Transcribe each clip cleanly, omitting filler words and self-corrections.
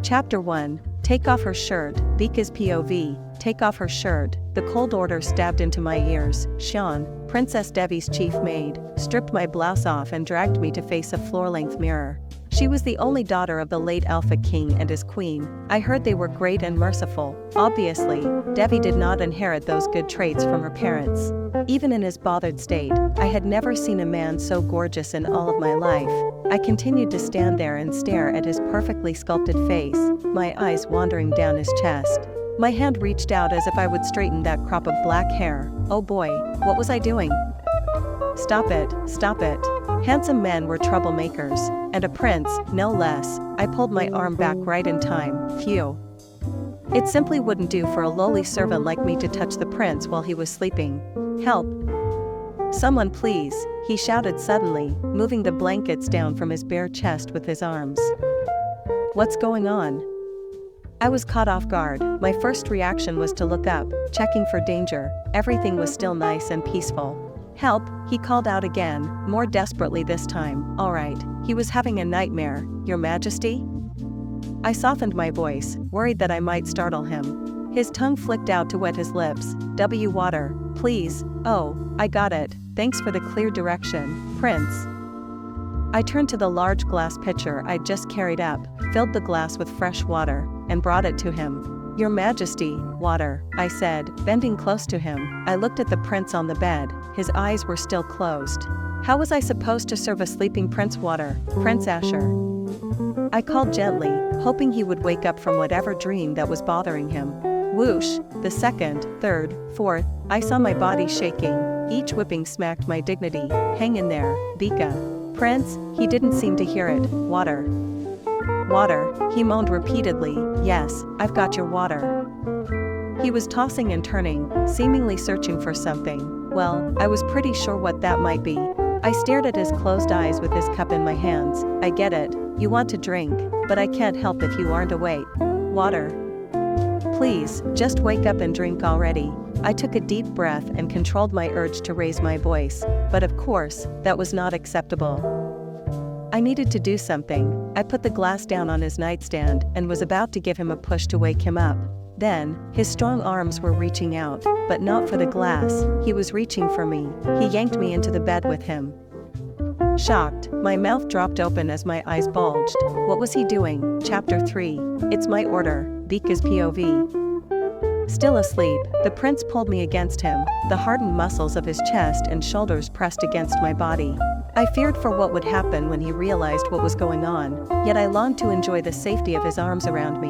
Chapter 1. Take off her shirt. Vika's POV. Take off her shirt. The cold order stabbed into my ears. Sean, Princess Devi's chief maid, stripped my blouse off and dragged me to face a floor-length mirror. She was the only daughter of the late Alpha King and his queen. I heard they were great and merciful. Obviously, Devi did not inherit those good traits from her parents. Even in his bothered state, I had never seen a man so gorgeous in all of my life. I continued to stand there and stare at his perfectly sculpted face, my eyes wandering down his chest. My hand reached out as if I would straighten that crop of black hair. Oh boy, what was I doing? Stop it, stop it. Handsome men were troublemakers, and a prince, no less. I pulled my arm back right in time. Phew. It simply wouldn't do for a lowly servant like me to touch the prince while he was sleeping. Help! Someone please, he shouted suddenly, moving the blankets down from his bare chest with his arms. What's going on? I was caught off guard. My first reaction was to look up, checking for danger. Everything was still nice and peaceful. Help, he called out again, more desperately this time. All right, he was having a nightmare, Your Majesty? I softened my voice, worried that I might startle him. His tongue flicked out to wet his lips. Water, please. Oh, I got it. Thanks for the clear direction, Prince. I turned to the large glass pitcher I'd just carried up, filled the glass with fresh water, and brought it to him. Your Majesty, water, I said, bending close to him. I looked at the prince on the bed. His eyes were still closed. How was I supposed to serve a sleeping prince water, Prince Asher? I called gently, hoping he would wake up from whatever dream that was bothering him. Whoosh, the second, third, fourth, I saw my body shaking. Each whipping smacked my dignity. Hang in there, Vika. Prince, he didn't seem to hear it. Water. Water, he moaned repeatedly. Yes, I've got your water. He was tossing and turning, seemingly searching for something. Well, I was pretty sure what that might be. I stared at his closed eyes with his cup in my hands. I get it, you want to drink, but I can't help if you aren't awake. Water. Please, just wake up and drink already. I took a deep breath and controlled my urge to raise my voice, but of course, that was not acceptable. I needed to do something. I put the glass down on his nightstand and was about to give him a push to wake him up. Then, his strong arms were reaching out, but not for the glass. He was reaching for me. He yanked me into the bed with him. Shocked, my mouth dropped open as my eyes bulged. What was he doing? Chapter 3. It's my order. Vika's POV. Still asleep, the prince pulled me against him, the hardened muscles of his chest and shoulders pressed against my body. I feared for what would happen when he realized what was going on, yet I longed to enjoy the safety of his arms around me.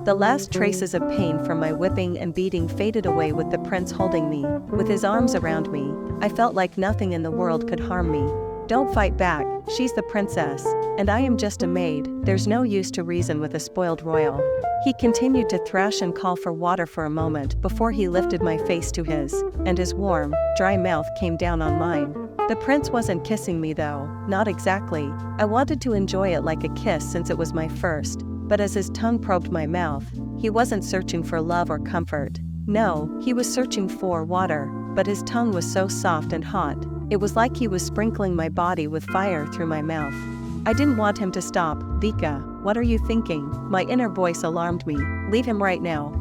The last traces of pain from my whipping and beating faded away with the prince holding me. With his arms around me, I felt like nothing in the world could harm me. Don't fight back, she's the princess, and I am just a maid. There's no use to reason with a spoiled royal. He continued to thrash and call for water for a moment before he lifted my face to his, and his warm, dry mouth came down on mine. The prince wasn't kissing me though, not exactly. I wanted to enjoy it like a kiss since it was my first, but as his tongue probed my mouth, he wasn't searching for love or comfort. No, he was searching for water, but his tongue was so soft and hot. It was like he was sprinkling my body with fire through my mouth. I didn't want him to stop. Vika, what are you thinking? My inner voice alarmed me. Leave him right now.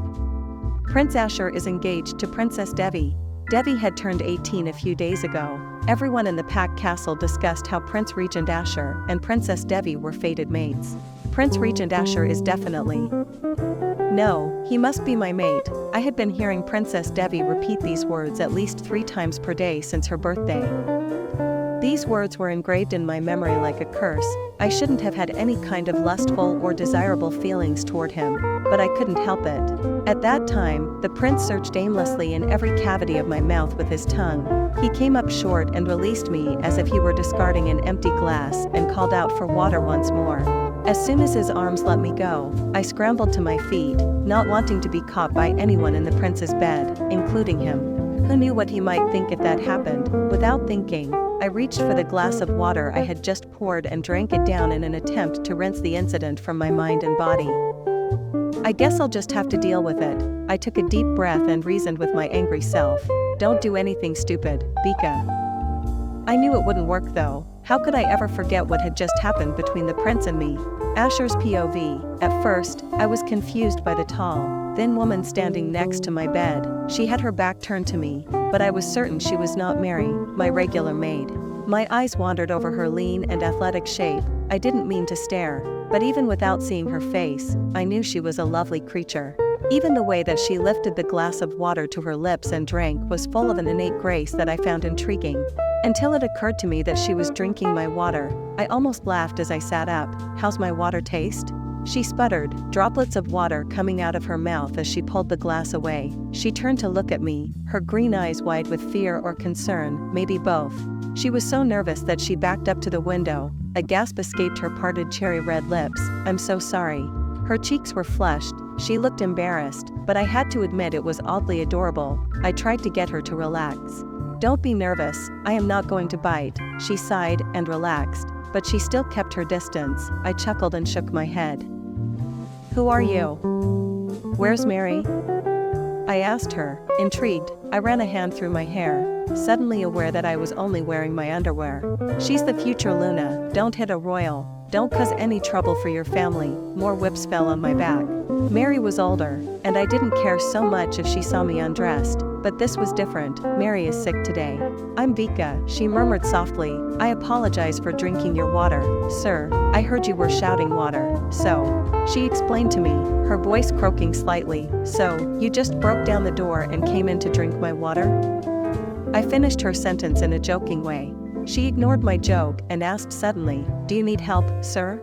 Prince Asher is engaged to Princess Devi. Devi had turned 18 a few days ago. Everyone in the Pack Castle discussed how Prince Regent Asher and Princess Devi were fated mates. Prince Regent Asher is definitely... No, he must be my mate. I had been hearing Princess Devi repeat these words at least 3 times per day since her birthday. These words were engraved in my memory like a curse. I shouldn't have had any kind of lustful or desirable feelings toward him, but I couldn't help it. At that time, the prince searched aimlessly in every cavity of my mouth with his tongue. He came up short and released me as if he were discarding an empty glass and called out for water once more. As soon as his arms let me go, I scrambled to my feet, not wanting to be caught by anyone in the prince's bed, including him. Who knew what he might think if that happened? Without thinking, I reached for the glass of water I had just poured and drank it down in an attempt to rinse the incident from my mind and body. I guess I'll just have to deal with it. I took a deep breath and reasoned with my angry self. Don't do anything stupid, Vika. I knew it wouldn't work though. How could I ever forget what had just happened between the prince and me? Asher's POV. At first, I was confused by the tall, thin woman standing next to my bed. She had her back turned to me, but I was certain she was not Mary, my regular maid. My eyes wandered over her lean and athletic shape. I didn't mean to stare, but even without seeing her face, I knew she was a lovely creature. Even the way that she lifted the glass of water to her lips and drank was full of an innate grace that I found intriguing. Until it occurred to me that she was drinking my water, I almost laughed as I sat up. "How's my water taste?" She sputtered, droplets of water coming out of her mouth as she pulled the glass away. She turned to look at me, her green eyes wide with fear or concern, maybe both. She was so nervous that she backed up to the window. A gasp escaped her parted cherry-red lips. "I'm so sorry." Her cheeks were flushed. She looked embarrassed, but I had to admit it was oddly adorable. I tried to get her to relax. "Don't be nervous, I am not going to bite." She sighed and relaxed, but she still kept her distance. I chuckled and shook my head. "Who are you? Where's Mary?" I asked her, intrigued. I ran a hand through my hair, suddenly aware that I was only wearing my underwear. "She's the future Luna, don't hit a royal. Don't cause any trouble for your family." More whips fell on my back. Mary was older, and I didn't care so much if she saw me undressed, but this was different. "Mary is sick today." "I'm Vika," she murmured softly. "I apologize for drinking your water, sir. I heard you were shouting water, so." She explained to me, her voice croaking slightly. "So, you just broke down the door and came in to drink my water?" I finished her sentence in a joking way. She ignored my joke and asked suddenly, "Do you need help, sir?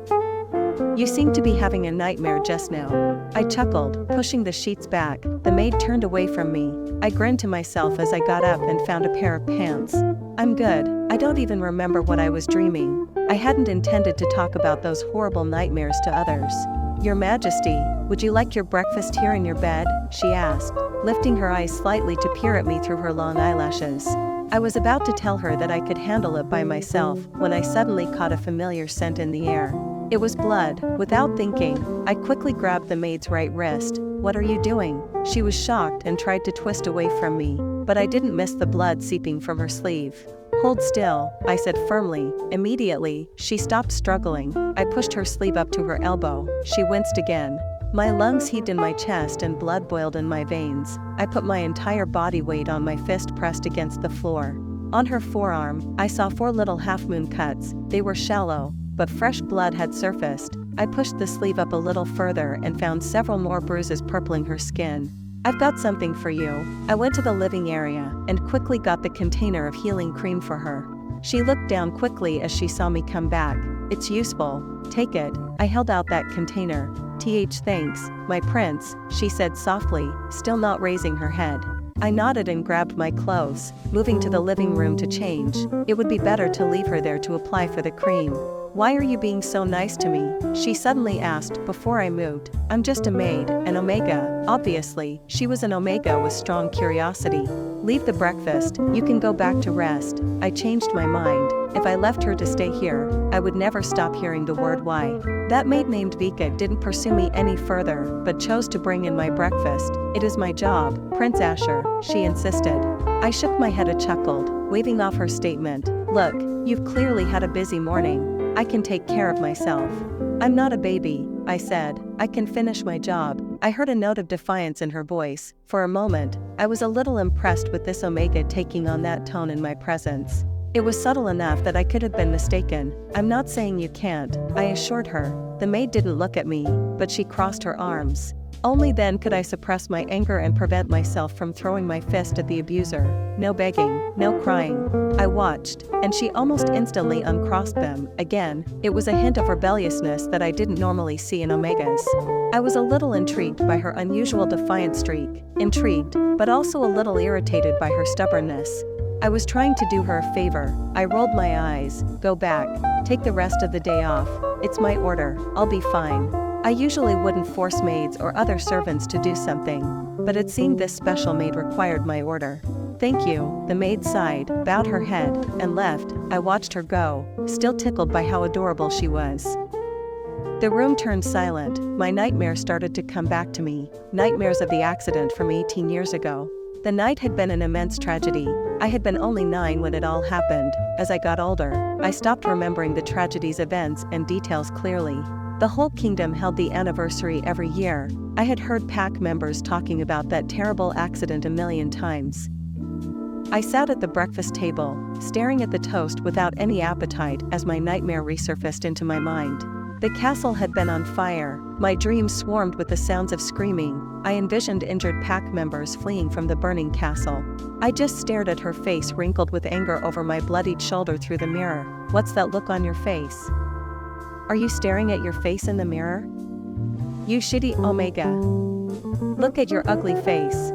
You seem to be having a nightmare just now." I chuckled, pushing the sheets back. The maid turned away from me. I grinned to myself as I got up and found a pair of pants. "I'm good. I don't even remember what I was dreaming." I hadn't intended to talk about those horrible nightmares to others. "Your Majesty, would you like your breakfast here in your bed?" she asked, lifting her eyes slightly to peer at me through her long eyelashes. I was about to tell her that I could handle it by myself when I suddenly caught a familiar scent in the air. It was blood. Without thinking, I quickly grabbed the maid's right wrist. "What are you doing?" She was shocked and tried to twist away from me, but I didn't miss the blood seeping from her sleeve. "Hold still," I said firmly. Immediately, she stopped struggling. I pushed her sleeve up to her elbow. She winced again. My lungs heaved in my chest and blood boiled in my veins. I put my entire body weight on my fist pressed against the floor. On her forearm, I saw 4 little half-moon cuts. They were shallow, but fresh blood had surfaced. I pushed the sleeve up a little further and found several more bruises purpling her skin. "I've got something for you." I went to the living area and quickly got the container of healing cream for her. She looked down quickly as she saw me come back. "It's useful. Take it." I held out that container. Thanks, my prince," she said softly, still not raising her head. I nodded and grabbed my clothes, moving to the living room to change. It would be better to leave her there to apply for the cream. "Why are you being so nice to me?" she suddenly asked before I moved. "I'm just a maid, an Omega." Obviously, she was an Omega with strong curiosity. "Leave the breakfast, you can go back to rest." I changed my mind. If I left her to stay here, I would never stop hearing the word why. That maid named Vika didn't pursue me any further, but chose to bring in my breakfast. "It is my job, Prince Asher," she insisted. I shook my head and chuckled, waving off her statement. "Look, you've clearly had a busy morning. I can take care of myself." "I'm not a baby," I said. "I can finish my job." I heard a note of defiance in her voice. For a moment, I was a little impressed with this Omega taking on that tone in my presence. It was subtle enough that I could have been mistaken. "I'm not saying you can't," I assured her. The maid didn't look at me, but she crossed her arms. Only then could I suppress my anger and prevent myself from throwing my fist at the abuser. "No begging, no crying." I watched, and she almost instantly uncrossed them. Again, it was a hint of rebelliousness that I didn't normally see in Omegas. I was a little intrigued by her unusual defiant streak. Intrigued, but also a little irritated by her stubbornness. I was trying to do her a favor. I rolled my eyes. "Go back. Take the rest of the day off. It's my order. I'll be fine." I usually wouldn't force maids or other servants to do something, but it seemed this special maid required my order. "Thank you," the maid sighed, bowed her head, and left. I watched her go, still tickled by how adorable she was. The room turned silent. My nightmares started to come back to me. Nightmares of the accident from 18 years ago. The night had been an immense tragedy. I had been only 9 when it all happened. As I got older, I stopped remembering the tragedy's events and details clearly. The whole kingdom held the anniversary every year. I had heard pack members talking about that terrible accident a million times. I sat at the breakfast table, staring at the toast without any appetite as my nightmare resurfaced into my mind. The castle had been on fire. My dreams swarmed with the sounds of screaming. I envisioned injured pack members fleeing from the burning castle. I just stared at her face wrinkled with anger over my bloodied shoulder through the mirror. What's that look on your face? Are you staring at your face in the mirror? You shitty Omega. Look at your ugly face.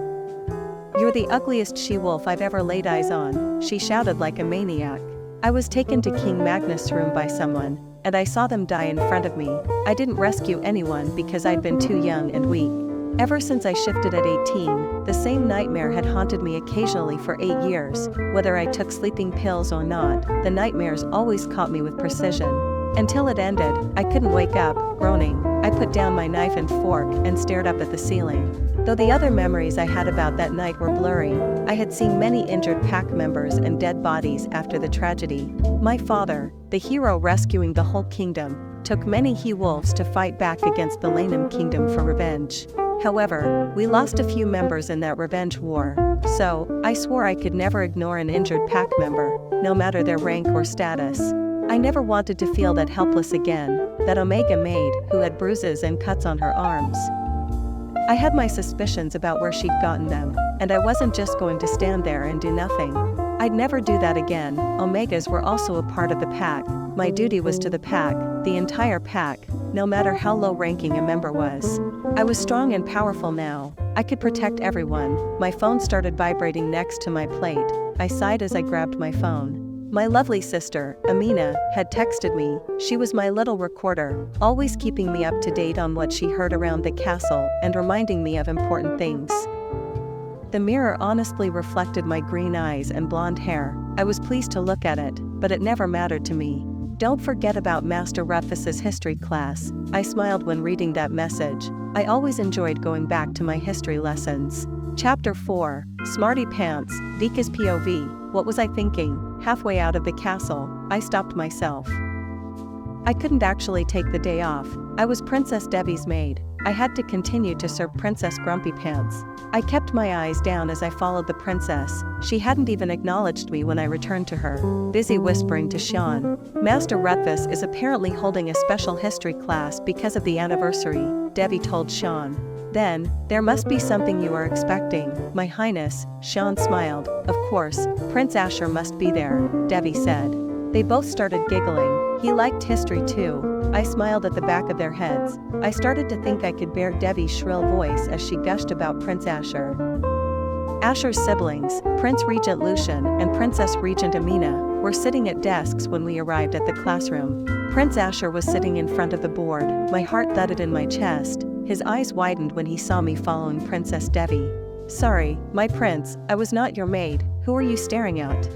You're the ugliest she-wolf I've ever laid eyes on, she shouted like a maniac. I was taken to King Magnus' room by someone, and I saw them die in front of me. I didn't rescue anyone because I'd been too young and weak. Ever since I shifted at 18, the same nightmare had haunted me occasionally for 8 years. Whether I took sleeping pills or not, the nightmares always caught me with precision. Until it ended, I couldn't wake up, groaning. I put down my knife and fork and stared up at the ceiling. Though the other memories I had about that night were blurry, I had seen many injured pack members and dead bodies after the tragedy. My father, the hero rescuing the whole kingdom, took many he-wolves to fight back against the Lane Kingdom for revenge. However, we lost a few members in that revenge war, so I swore I could never ignore an injured pack member, no matter their rank or status. I never wanted to feel that helpless again, that Omega maid who had bruises and cuts on her arms. I had my suspicions about where she'd gotten them, and I wasn't just going to stand there and do nothing. I'd never do that again. Omegas were also a part of the pack. My duty was to the pack, the entire pack, no matter how low-ranking a member was. I was strong and powerful now. I could protect everyone. My phone started vibrating next to my plate. I sighed as I grabbed my phone. My lovely sister, Amina, had texted me. She was my little recorder, always keeping me up to date on what she heard around the castle and reminding me of important things. The mirror honestly reflected my green eyes and blonde hair. I was pleased to look at it, but it never mattered to me. Don't forget about Master Rufus's history class. I smiled when reading that message. I always enjoyed going back to my history lessons. Chapter 4, Smarty Pants, Vika's POV. What was I thinking? Halfway out of the castle, I stopped myself. I couldn't actually take the day off. I was Princess Devi's maid. I had to continue to serve Princess Grumpy Pants. I kept my eyes down as I followed the princess. She hadn't even acknowledged me when I returned to her, busy whispering to Sean. Master Rufus is apparently holding a special history class because of the anniversary, Devi told Sean. Then, there must be something you are expecting, My Highness, Sean smiled. Of course, Prince Asher must be there, Devi said. They both started giggling. He liked history too. I smiled at the back of their heads. I started to think I could bear Devi's shrill voice as she gushed about Prince Asher. Asher's siblings, Prince Regent Lucian and Princess Regent Amina, were sitting at desks when we arrived at the classroom. Prince Asher was sitting in front of the board. My heart thudded in my chest. His eyes widened when he saw me following Princess Devi. Sorry, my prince, I was not your maid. Who are you staring at?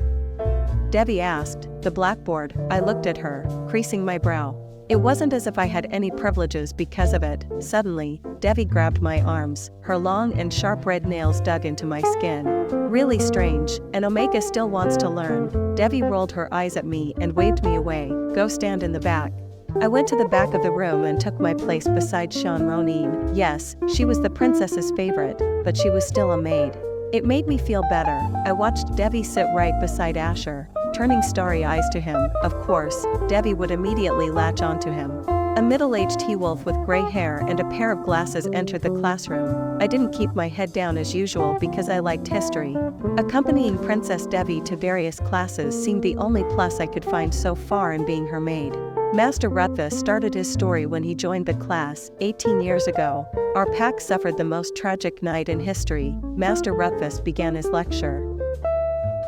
Devi asked. The blackboard. I looked at her, creasing my brow. It wasn't as if I had any privileges because of it. Suddenly, Devi grabbed my arms. Her long and sharp red nails dug into my skin. Really strange, and Omega still wants to learn. Devi rolled her eyes at me and waved me away. Go stand in the back. I went to the back of the room and took my place beside Sean Ronin. Yes, she was the princess's favorite, but she was still a maid. It made me feel better. I watched Devi sit right beside Asher, turning starry eyes to him. Of course, Devi would immediately latch onto him. A middle-aged he-wolf with gray hair and a pair of glasses entered the classroom. I didn't keep my head down as usual because I liked history. Accompanying Princess Devi to various classes seemed the only plus I could find so far in being her maid. Master Rufus started his story when he joined the class, 18 years ago. Our pack suffered the most tragic night in history. Master Rufus began his lecture.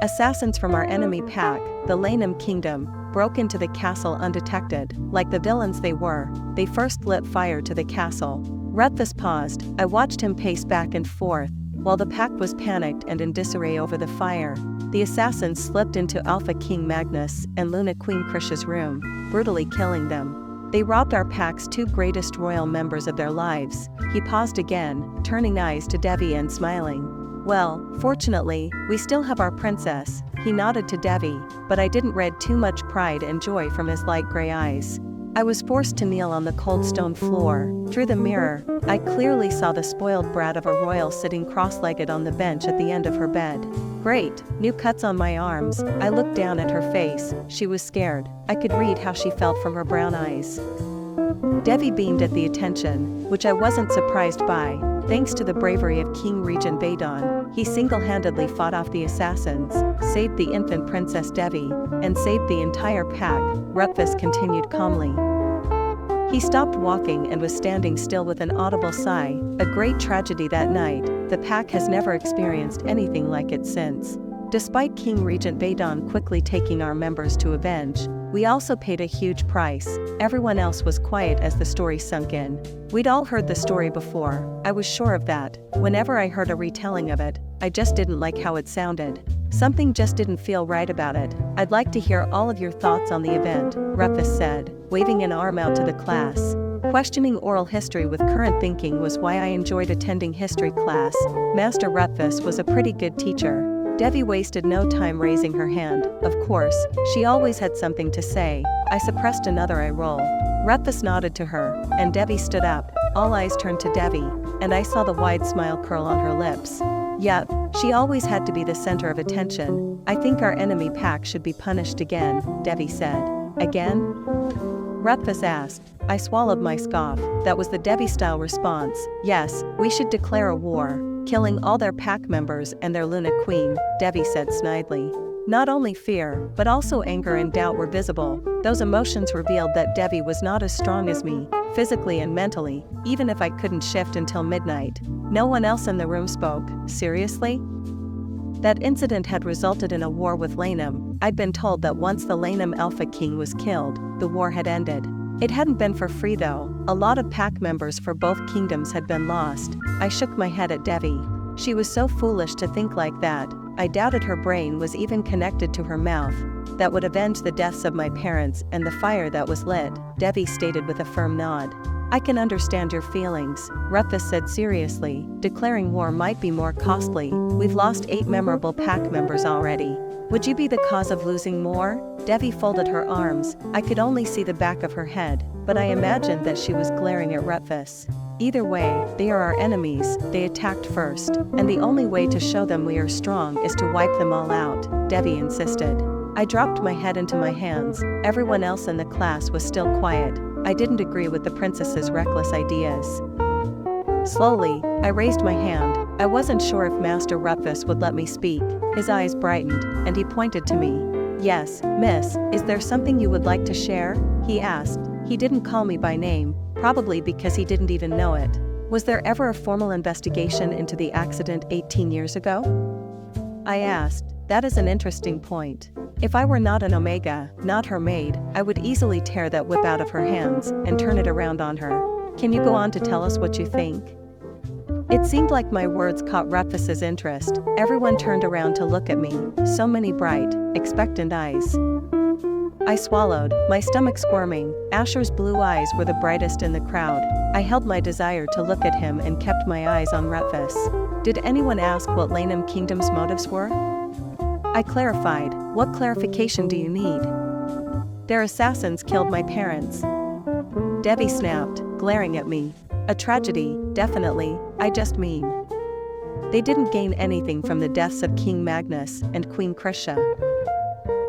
Assassins from our enemy pack, the Lane Kingdom, broke into the castle undetected. Like the villains they were, they first lit fire to the castle. Rufus paused. I watched him pace back and forth. While the pack was panicked and in disarray over the fire, the assassins slipped into Alpha King Magnus and Luna Queen Krish's room, brutally killing them. They robbed our pack's 2 greatest royal members of their lives. He paused again, turning eyes to Devi and smiling. Well, fortunately, we still have our princess, he nodded to Devi, but I didn't read too much pride and joy from his light gray eyes. I was forced to kneel on the cold stone floor. Through the mirror, I clearly saw the spoiled brat of a royal sitting cross-legged on the bench at the end of her bed. Great, new cuts on my arms. I looked down at her face. She was scared. I could read how she felt from her brown eyes. Devi beamed at the attention, which I wasn't surprised by. Thanks to the bravery of King Regent Vedon, he single-handedly fought off the assassins, saved the infant Princess Devi, and saved the entire pack, Rutvis continued calmly. He stopped walking and was standing still with an audible sigh. A great tragedy that night. The pack has never experienced anything like it since. Despite King Regent Vedon quickly taking our members to avenge, we also paid a huge price. Everyone else was quiet as the story sunk in. We'd all heard the story before, I was sure of that. Whenever I heard a retelling of it, I just didn't like how it sounded. Something just didn't feel right about it. I'd like to hear all of your thoughts on the event, Rufus said, waving an arm out to the class. Questioning oral history with current thinking was why I enjoyed attending history class. Master Rufus was a pretty good teacher. Devi wasted no time raising her hand. Of course, she always had something to say. I suppressed another eye roll. Rufus nodded to her, and Devi stood up. All eyes turned to Devi, and I saw the wide smile curl on her lips. Yup, she always had to be the center of attention. I think our enemy pack should be punished again, Devi said. Again? Rufus asked. I swallowed my scoff. That was the Devi-style response. Yes, we should declare a war, killing all their pack members and their Luna Queen, Devi said snidely. Not only fear, but also anger and doubt were visible. Those emotions revealed that Devi was not as strong as me, physically and mentally, even if I couldn't shift until midnight. No one else in the room spoke. Seriously? That incident had resulted in a war with Lanham. I'd been told that once the Lanham Alpha King was killed, the war had ended. It hadn't been for free though. A lot of pack members for both kingdoms had been lost. I shook my head at Devi. She was so foolish to think like that. I doubted her brain was even connected to her mouth. That would avenge the deaths of my parents and the fire that was lit, Devi stated with a firm nod. I can understand your feelings, Rufus said seriously. Declaring war might be more costly. We've lost 8 memorable pack members already. Would you be the cause of losing more? Devi folded her arms. I could only see the back of her head, but I imagined that she was glaring at Rufus. Either way, they are our enemies. They attacked first, and the only way to show them we are strong is to wipe them all out, Devi insisted. I dropped my head into my hands. Everyone else in the class was still quiet. I didn't agree with the princess's reckless ideas. Slowly, I raised my hand. I wasn't sure if Master Rufus would let me speak. His eyes brightened, and he pointed to me. Yes, miss, is there something you would like to share? He asked. He didn't call me by name, probably because he didn't even know it. Was there ever a formal investigation into the accident 18 years ago? I asked. That is an interesting point. If I were not an Omega, not her maid, I would easily tear that whip out of her hands and turn it around on her. Can you go on to tell us what you think? It seemed like my words caught Rufus's interest. Everyone turned around to look at me, so many bright, expectant eyes. I swallowed, my stomach squirming. Asher's blue eyes were the brightest in the crowd. I held my desire to look at him and kept my eyes on Rufus. Did anyone ask what Lanham Kingdom's motives were? I clarified. What clarification do you need? Their assassins killed my parents. Devi snapped, glaring at me. A tragedy, definitely, I just mean. They didn't gain anything from the deaths of King Magnus and Queen Krisha.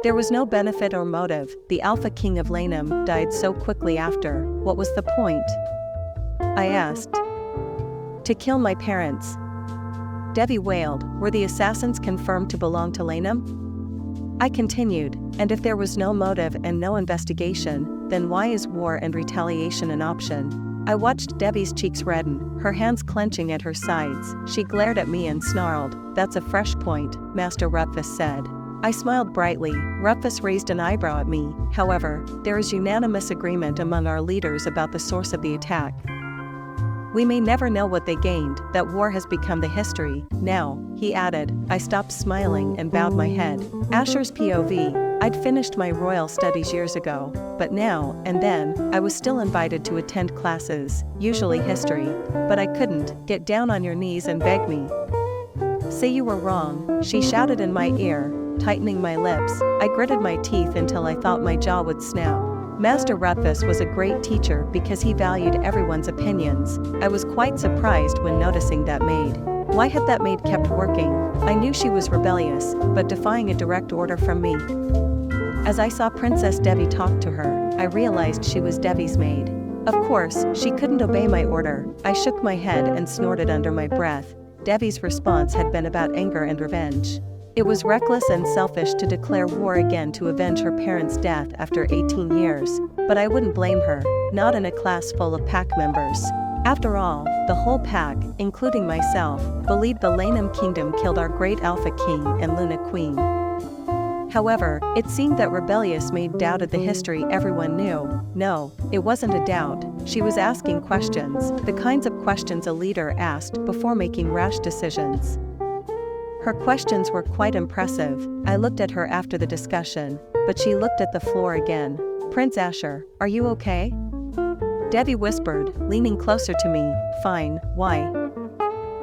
There was no benefit or motive. The Alpha King of Lanham died so quickly after. What was the point? I asked. To kill my parents. Devi wailed. Were the assassins confirmed to belong to Lanham? I continued, and if there was no motive and no investigation, then why is war and retaliation an option? I watched Devi's cheeks redden, her hands clenching at her sides. She glared at me and snarled. That's a fresh point, Master Rufus said. I smiled brightly. Rufus raised an eyebrow at me. However, there is unanimous agreement among our leaders about the source of the attack. We may never know what they gained. That war has become the history. Now, he added. I stopped smiling and bowed my head. Asher's POV. I'd finished my royal studies years ago, but now and then, I was still invited to attend classes, usually history, but I couldn't. Get down on your knees and beg me. Say you were wrong, she shouted in my ear, tightening my lips. I gritted my teeth until I thought my jaw would snap. Master Rutfus was a great teacher because he valued everyone's opinions. I was quite surprised when noticing that maid. Why had that maid kept working? I knew she was rebellious, but defying a direct order from me. As I saw Princess Devi talk to her, I realized she was Devi's maid. Of course, she couldn't obey my order. I shook my head and snorted under my breath. Devi's response had been about anger and revenge. It was reckless and selfish to declare war again to avenge her parents' death after 18 years, but I wouldn't blame her, not in a class full of pack members. After all, the whole pack, including myself, believed the Lane Kingdom killed our great Alpha King and Luna Queen. However, it seemed that rebellious maid doubted the history everyone knew. No, it wasn't a doubt. She was asking questions, the kinds of questions a leader asked before making rash decisions. Her questions were quite impressive. I looked at her after the discussion, but she looked at the floor again. Prince Asher, are you okay? Devi whispered, leaning closer to me. Fine, why?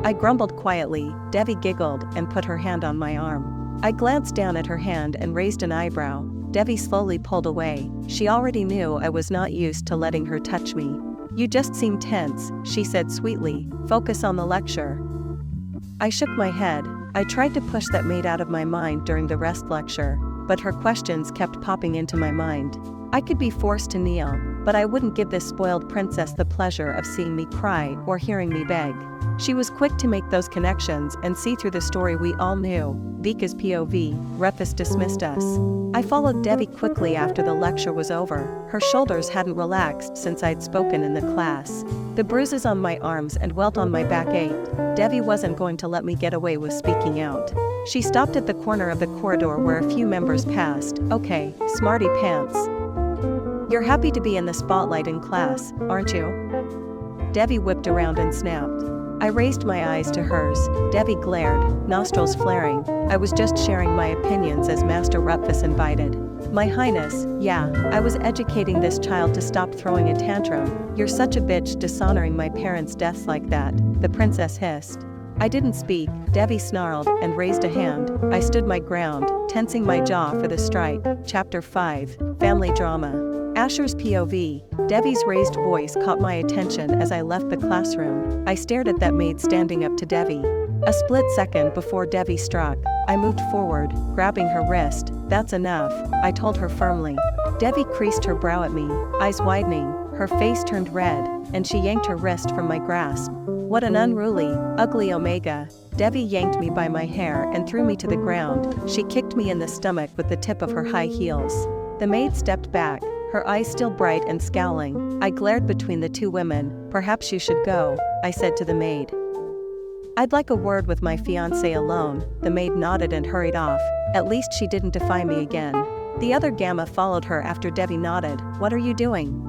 I grumbled quietly. Devi giggled and put her hand on my arm. I glanced down at her hand and raised an eyebrow. Devi slowly pulled away. She already knew I was not used to letting her touch me. You just seem tense, she said sweetly. Focus on the lecture. I shook my head. I tried to push that maid out of my mind during the rest lecture, but her questions kept popping into my mind. I could be forced to kneel, but I wouldn't give this spoiled princess the pleasure of seeing me cry or hearing me beg. She was quick to make those connections and see through the story we all knew. Vika's POV, Rutfus dismissed us. I followed Devi quickly after the lecture was over. Her shoulders hadn't relaxed since I'd spoken in the class. The bruises on my arms and welt on my back ached. Devi wasn't going to let me get away with speaking out. She stopped at the corner of the corridor where a few members passed. Okay, smarty pants. You're happy to be in the spotlight in class, aren't you? Devi whipped around and snapped. I raised my eyes to hers. Devi glared, nostrils flaring. I was just sharing my opinions as Master Rutfus invited. My Highness, yeah, I was educating this child to stop throwing a tantrum. You're such a bitch dishonoring my parents' deaths like that, the princess hissed. I didn't speak. Devi snarled and raised a hand. I stood my ground, tensing my jaw for the strike. Chapter 5, Family Drama. Asher's POV. Devi's raised voice caught my attention as I left the classroom. I stared at that maid standing up to Devi. A split second before Devi struck, I moved forward, grabbing her wrist. That's enough, I told her firmly. Devi creased her brow at me, eyes widening, her face turned red, and she yanked her wrist from my grasp. What an unruly, ugly Omega. Devi yanked me by my hair and threw me to the ground. She kicked me in the stomach with the tip of her high heels. The maid stepped back, her eyes still bright and scowling. I glared between the two women. Perhaps you should go, I said to the maid. I'd like a word with my fiancé alone. The maid nodded and hurried off. At least she didn't defy me again. The other Gamma followed her after Devi nodded. What are you doing?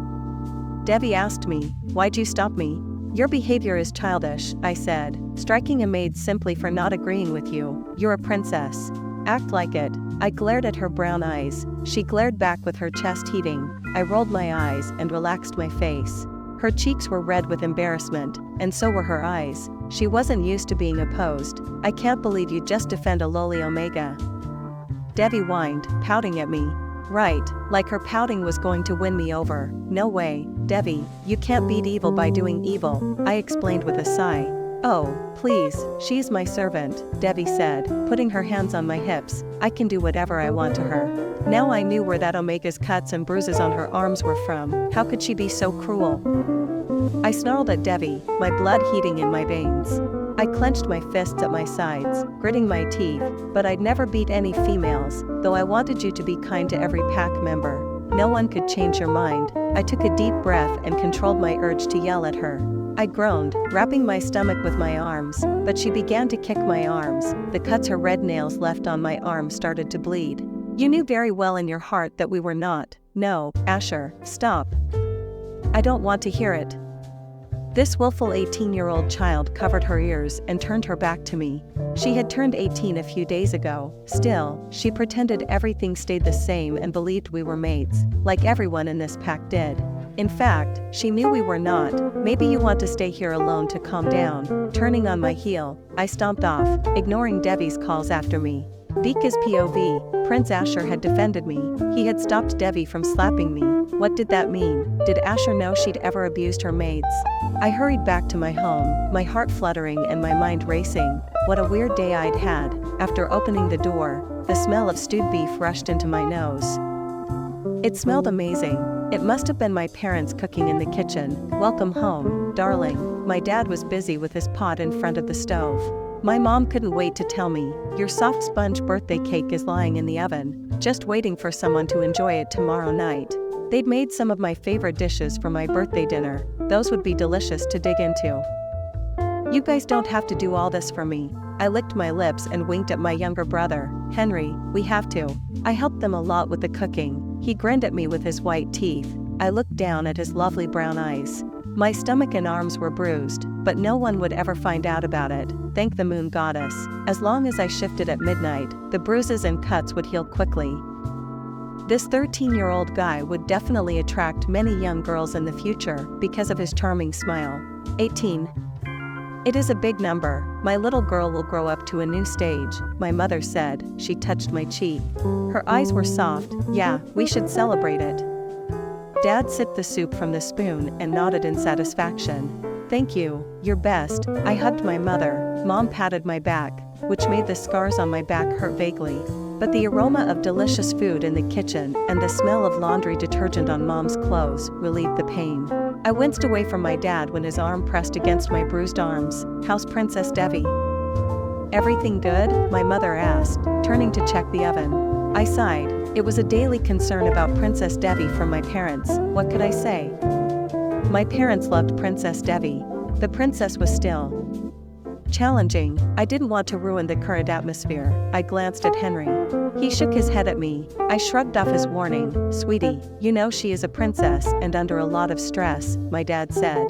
Devi asked me. Why'd you stop me? Your behavior is childish, I said. Striking a maid simply for not agreeing with you. You're a princess. Act like it. I glared at her brown eyes. She glared back with her chest heaving. I rolled my eyes and relaxed my face. Her cheeks were red with embarrassment, and so were her eyes. She wasn't used to being opposed. I can't believe you just defend a lowly Omega. Devi whined, pouting at me. Right, like her pouting was going to win me over. No way, Devi, you can't beat evil by doing evil, I explained with a sigh. Oh, please, she's my servant, Devi said, putting her hands on my hips. I can do whatever I want to her. Now I knew where that Omega's cuts and bruises on her arms were from. How could she be so cruel? I snarled at Devi, my blood heating in my veins. I clenched my fists at my sides, gritting my teeth, but I'd never beat any females, though I wanted you to be kind to every pack member. No one could change your mind. I took a deep breath and controlled my urge to yell at her. I groaned, wrapping my stomach with my arms, but she began to kick my arms. The cuts her red nails left on my arm started to bleed. You knew very well in your heart that we were not. No, Asher, stop. I don't want to hear it. This willful 18-year-old child covered her ears and turned her back to me. She had turned 18 a few days ago. Still, she pretended everything stayed the same and believed we were mates, like everyone in this pack did. In fact, she knew we were not. Maybe you want to stay here alone to calm down. Turning on my heel, I stomped off, ignoring Devi's calls after me. Vika's POV, Prince Asher had defended me. He had stopped Devi from slapping me. What did that mean? Did Asher know she'd ever abused her maids? I hurried back to my home, my heart fluttering and my mind racing. What a weird day I'd had. After opening the door, the smell of stewed beef rushed into my nose. It smelled amazing. It must have been my parents cooking in the kitchen. Welcome home, darling. My dad was busy with his pot in front of the stove. My mom couldn't wait to tell me, your soft sponge birthday cake is lying in the oven, just waiting for someone to enjoy it tomorrow night. They'd made some of my favorite dishes for my birthday dinner. Those would be delicious to dig into. You guys don't have to do all this for me. I licked my lips and winked at my younger brother. Henry, we have to. I helped them a lot with the cooking. He grinned at me with his white teeth. I looked down at his lovely brown eyes. My stomach and arms were bruised, but no one would ever find out about it. Thank the moon goddess. As long as I shifted at midnight, the bruises and cuts would heal quickly. This 13-year-old guy would definitely attract many young girls in the future because of his charming smile. 18. It is a big number. My little girl will grow up to a new stage, my mother said. She touched my cheek. Her eyes were soft. Yeah, we should celebrate it. Dad sipped the soup from the spoon and nodded in satisfaction. Thank you, you're best. I hugged my mother. Mom patted my back, which made the scars on my back hurt vaguely. But the aroma of delicious food in the kitchen and the smell of laundry detergent on Mom's clothes relieved the pain. I winced away from my dad when his arm pressed against my bruised arms. How's Princess Devi? Everything good? My mother asked, turning to check the oven. I sighed. It was a daily concern about Princess Devi from my parents. What could I say? My parents loved Princess Devi. The princess was still challenging. I didn't want to ruin the current atmosphere. I glanced at Henry. He shook his head at me. I shrugged off his warning. Sweetie, you know she is a princess and under a lot of stress, my dad said.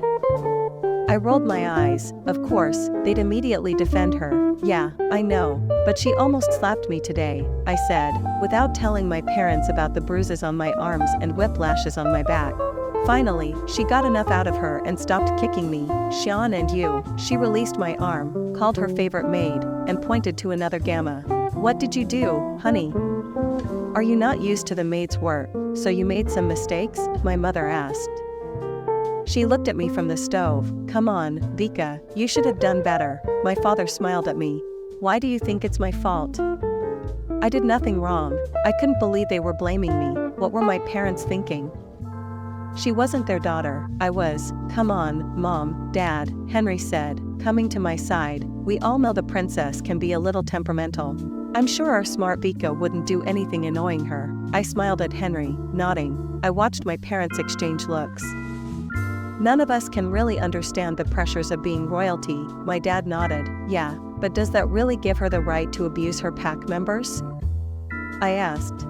I rolled my eyes. Of course, they'd immediately defend her. Yeah, I know, but she almost slapped me today, I said, without telling my parents about the bruises on my arms and whiplashes on my back. Finally, she got enough out of her and stopped kicking me. Sean and you. She released my arm, called her favorite maid, and pointed to another gamma. What did you do, honey? Are you not used to the maid's work, so you made some mistakes? My mother asked. She looked at me from the stove. Come on, Vika, you should have done better. My father smiled at me. Why do you think it's my fault? I did nothing wrong. I couldn't believe they were blaming me. What were my parents thinking? She wasn't their daughter, I was. Come on, Mom, Dad, Henry said, coming to my side. We all know the princess can be a little temperamental. I'm sure our smart Vika wouldn't do anything annoying her. I smiled at Henry, nodding. I watched my parents exchange looks. None of us can really understand the pressures of being royalty, my dad nodded. Yeah, but does that really give her the right to abuse her pack members? I asked.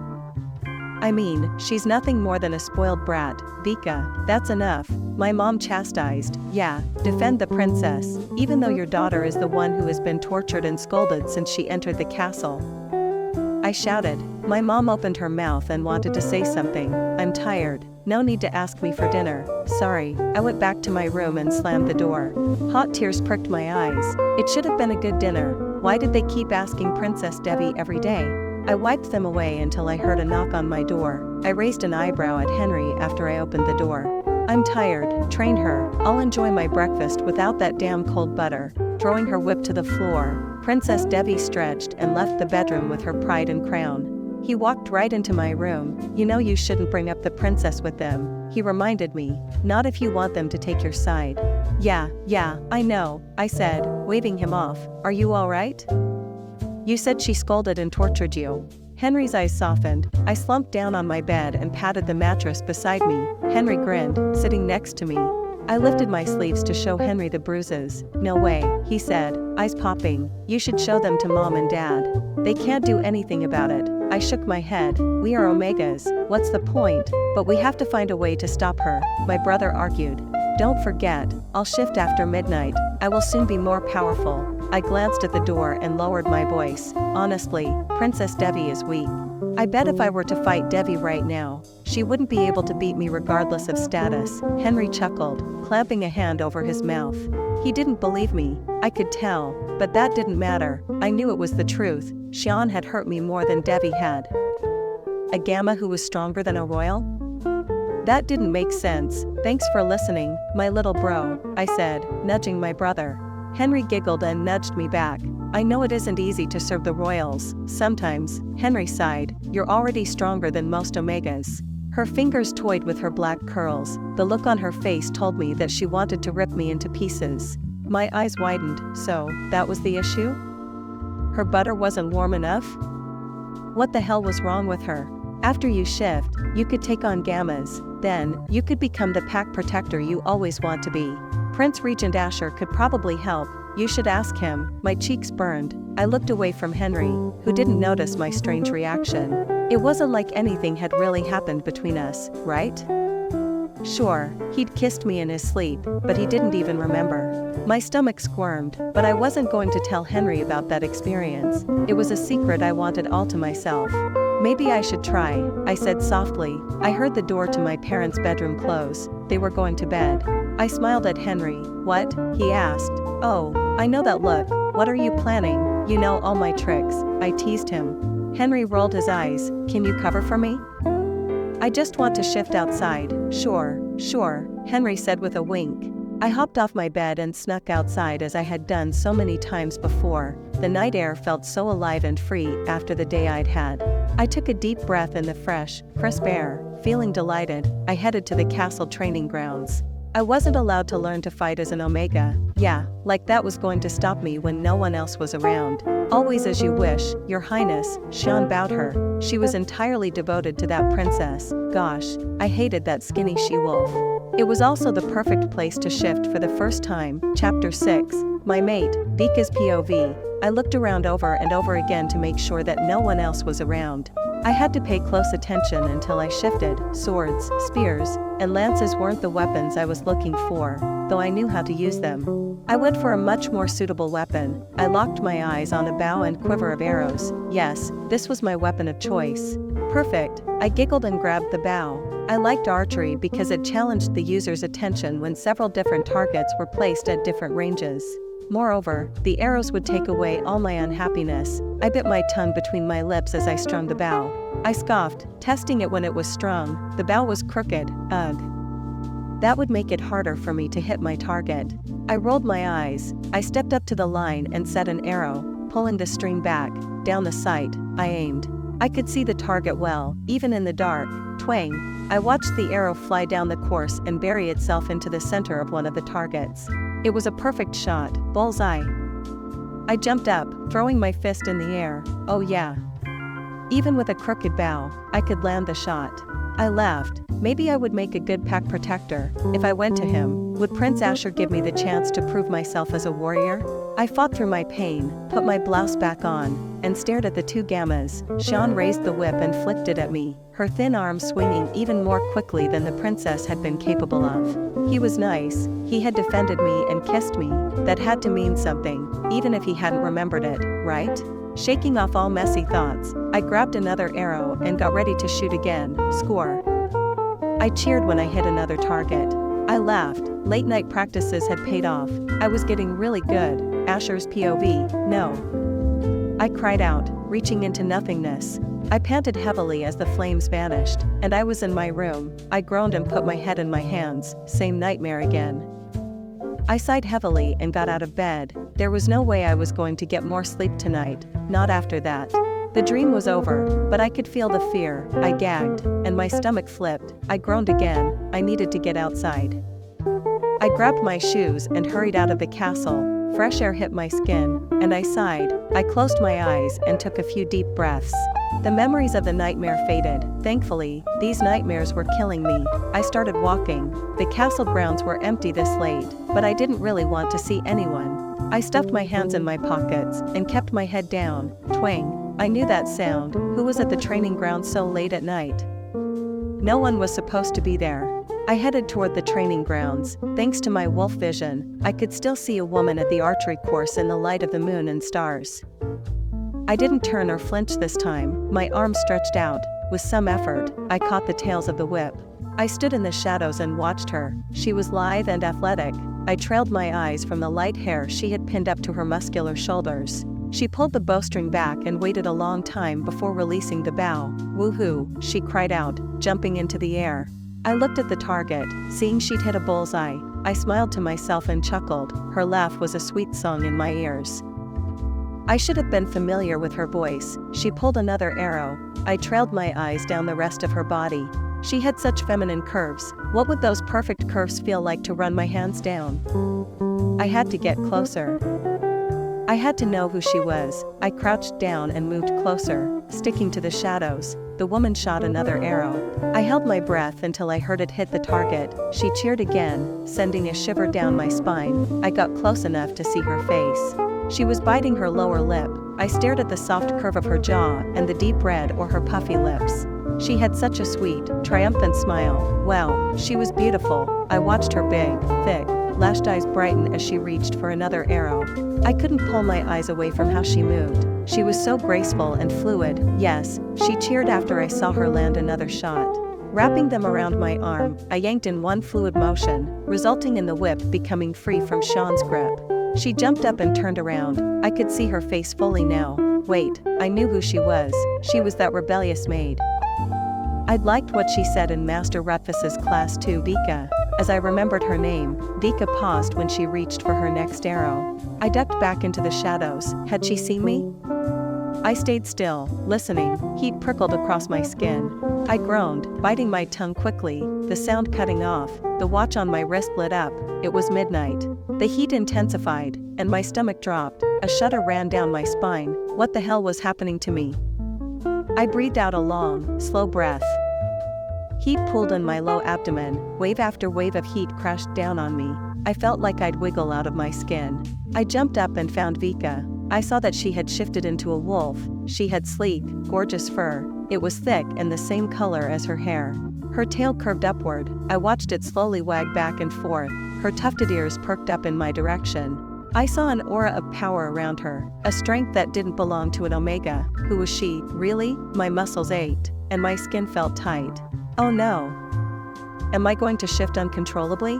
I mean, she's nothing more than a spoiled brat, Vika, that's enough. My mom chastised. Yeah, defend the princess, even though your daughter is the one who has been tortured and scolded since she entered the castle. I shouted. My mom opened her mouth and wanted to say something. I'm tired. No need to ask me for dinner. Sorry. I went back to my room and slammed the door. Hot tears pricked my eyes. It should have been a good dinner. Why did they keep asking Princess Devi every day? I wiped them away until I heard a knock on my door. I raised an eyebrow at Henry after I opened the door. I'm tired. Train her. I'll enjoy my breakfast without that damn cold butter. Throwing her whip to the floor, Princess Devi stretched and left the bedroom with her pride and crown. He walked right into my room. You know you shouldn't bring up the princess with them, he reminded me. Not if you want them to take your side. Yeah, I know, I said, waving him off. Are you alright? You said she scolded and tortured you. Henry's eyes softened. I slumped down on my bed and patted the mattress beside me. Henry grinned, sitting next to me. I lifted my sleeves to show Henry the bruises. No way, he said, eyes popping. You should show them to Mom and Dad. They can't do anything about it. I shook my head. We are Omegas. What's the point? But we have to find a way to stop her, my brother argued. Don't forget, I'll shift after midnight. I will soon be more powerful. I glanced at the door and lowered my voice. Honestly, Princess Devi is weak. I bet if I were to fight Devi right now, she wouldn't be able to beat me regardless of status. Henry chuckled, clamping a hand over his mouth. He didn't believe me, I could tell, but that didn't matter. I knew it was the truth. Xian had hurt me more than Devi had. A gamma who was stronger than a royal? That didn't make sense. Thanks for listening, my little bro, I said, nudging my brother. Henry giggled and nudged me back. I know it isn't easy to serve the royals, sometimes, Henry sighed. You're already stronger than most Omegas. Her fingers toyed with her black curls. The look on her face told me that she wanted to rip me into pieces. My eyes widened. So, that was the issue? Her butter wasn't warm enough? What the hell was wrong with her? After you shift, you could take on gammas. Then, you could become the pack protector you always want to be. Prince Regent Asher could probably help. You should ask him. My cheeks burned. I looked away from Henry, who didn't notice my strange reaction. It wasn't like anything had really happened between us, right? Sure, he'd kissed me in his sleep, but he didn't even remember. My stomach squirmed, but I wasn't going to tell Henry about that experience. It was a secret I wanted all to myself. Maybe I should try, I said softly. I heard the door to my parents' bedroom close. They were going to bed. I smiled at Henry. What? He asked. Oh, I know that look. What are you planning? You know all my tricks, I teased him. Henry rolled his eyes. Can you cover for me? I just want to shift outside. Sure, Henry said with a wink. I hopped off my bed and snuck outside as I had done so many times before. The night air felt so alive and free after the day I'd had. I took a deep breath in the fresh, crisp air. Feeling delighted, I headed to the castle training grounds. I wasn't allowed to learn to fight as an Omega. Yeah, like that was going to stop me when no one else was around. Always as you wish, Your Highness, Xian bowed her. She was entirely devoted to that princess. Gosh, I hated that skinny she-wolf. It was also the perfect place to shift for the first time. Chapter 6. My mate, Vika's POV. I looked around over and over again to make sure that no one else was around. I had to pay close attention until I shifted. Swords, spears, and lances weren't the weapons I was looking for, though I knew how to use them. I went for a much more suitable weapon. I locked my eyes on a bow and quiver of arrows. Yes, this was my weapon of choice. Perfect. I giggled and grabbed the bow. I liked archery because it challenged the user's attention when several different targets were placed at different ranges. Moreover, the arrows would take away all my unhappiness. I bit my tongue between my lips as I strung the bow. I scoffed, testing it when it was strung. The bow was crooked. Ugh. That would make it harder for me to hit my target. I rolled my eyes. I stepped up to the line and set an arrow, pulling the string back. Down the sight, I aimed. I could see the target well, even in the dark. Twang. I watched the arrow fly down the course and bury itself into the center of one of the targets. It was a perfect shot. Bullseye. I jumped up, throwing my fist in the air. Oh yeah. Even with a crooked bow, I could land the shot. I laughed. Maybe I would make a good pack protector. If I went to him, would Prince Asher give me the chance to prove myself as a warrior? I fought through my pain, put my blouse back on, and stared at the two gammas. Xian raised the whip and flicked it at me, her thin arms swinging even more quickly than the princess had been capable of. He was nice. He had defended me and kissed me. That had to mean something, even if he hadn't remembered it, right? Shaking off all messy thoughts, I grabbed another arrow and got ready to shoot again. Score. I cheered when I hit another target. I laughed. Late night practices had paid off. I was getting really good. Asher's POV. No. I cried out, reaching into nothingness. I panted heavily as the flames vanished, and I was in my room. I groaned and put my head in my hands. Same nightmare again. I sighed heavily and got out of bed. There was no way I was going to get more sleep tonight, not after that. The dream was over, but I could feel the fear. I gagged, and my stomach flipped. I groaned again. I needed to get outside. I grabbed my shoes and hurried out of the castle. Fresh air hit my skin, and I sighed. I closed my eyes and took a few deep breaths. The memories of the nightmare faded. Thankfully, these nightmares were killing me. I started walking. The castle grounds were empty this late, but I didn't really want to see anyone. I stuffed my hands in my pockets and kept my head down. Twang. I knew that sound. Who was at the training ground so late at night? No one was supposed to be there. I headed toward the training grounds. Thanks to my wolf vision, I could still see a woman at the archery course in the light of the moon and stars. I didn't turn or flinch this time, my arms stretched out. With some effort, I caught the tails of the whip. I stood in the shadows and watched her. She was lithe and athletic. I trailed my eyes from the light hair she had pinned up to her muscular shoulders. She pulled the bowstring back and waited a long time before releasing the bow. "Woohoo," she cried out, jumping into the air. I looked at the target, seeing she'd hit a bullseye. I smiled to myself and chuckled. Her laugh was a sweet song in my ears. I should have been familiar with her voice. She pulled another arrow. I trailed my eyes down the rest of her body. She had such feminine curves. What would those perfect curves feel like to run my hands down? I had to get closer. I had to know who she was. I crouched down and moved closer, sticking to the shadows. The woman shot another arrow. I held my breath until I heard it hit the target. She cheered again, sending a shiver down my spine. I got close enough to see her face. She was biting her lower lip. I stared at the soft curve of her jaw and the deep red or her puffy lips. She had such a sweet, triumphant smile. Wow, she was beautiful. I watched her big, thick, lashed eyes brighten as she reached for another arrow. I couldn't pull my eyes away from how she moved. She was so graceful and fluid. Yes, she cheered after I saw her land another shot. Wrapping them around my arm, I yanked in one fluid motion, resulting in the whip becoming free from Sean's grip. She jumped up and turned around. I could see her face fully now. Wait, I knew who she was. She was that rebellious maid. I'd liked what she said in Master Rutfus's class too, Vika. As I remembered her name, Vika paused when she reached for her next arrow. I ducked back into the shadows. Had she seen me? I stayed still, listening. Heat prickled across my skin. I groaned, biting my tongue quickly, the sound cutting off. The watch on my wrist lit up. It was midnight. The heat intensified, and my stomach dropped. A shudder ran down my spine. What the hell was happening to me? I breathed out a long, slow breath. Heat pooled in my low abdomen. Wave after wave of heat crashed down on me. I felt like I'd wiggle out of my skin. I jumped up and found Vika. I saw that she had shifted into a wolf. She had sleek, gorgeous fur. It was thick and the same color as her hair. Her tail curved upward. I watched it slowly wag back and forth. Her tufted ears perked up in my direction. I saw an aura of power around her, a strength that didn't belong to an omega. Who was she, really? My muscles ached, and my skin felt tight. Oh no. Am I going to shift uncontrollably?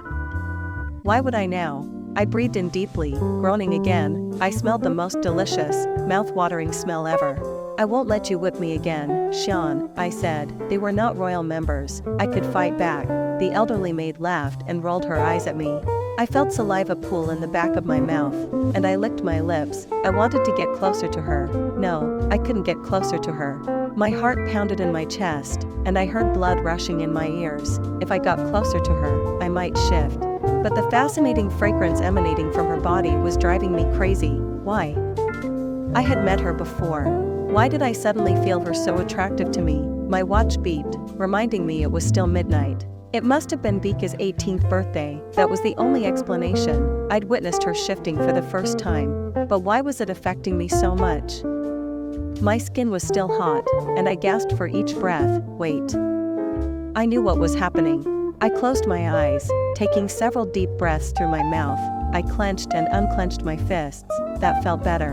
Why would I now? I breathed in deeply, groaning again. I smelled the most delicious, mouth-watering smell ever. I won't let you whip me again, Sean, I said. They were not royal members. I could fight back. The elderly maid laughed and rolled her eyes at me. I felt saliva pool in the back of my mouth, and I licked my lips. I wanted to get closer to her. No, I couldn't get closer to her. My heart pounded in my chest, and I heard blood rushing in my ears. If I got closer to her, I might shift. But the fascinating fragrance emanating from her body was driving me crazy. Why? I had met her before. Why did I suddenly feel her so attractive to me? My watch beeped, reminding me it was still midnight. It must have been Vika's 18th birthday. That was the only explanation. I'd witnessed her shifting for the first time. But why was it affecting me so much? My skin was still hot, and I gasped for each breath. Wait. I knew what was happening. I closed my eyes, taking several deep breaths through my mouth. I clenched and unclenched my fists. That felt better.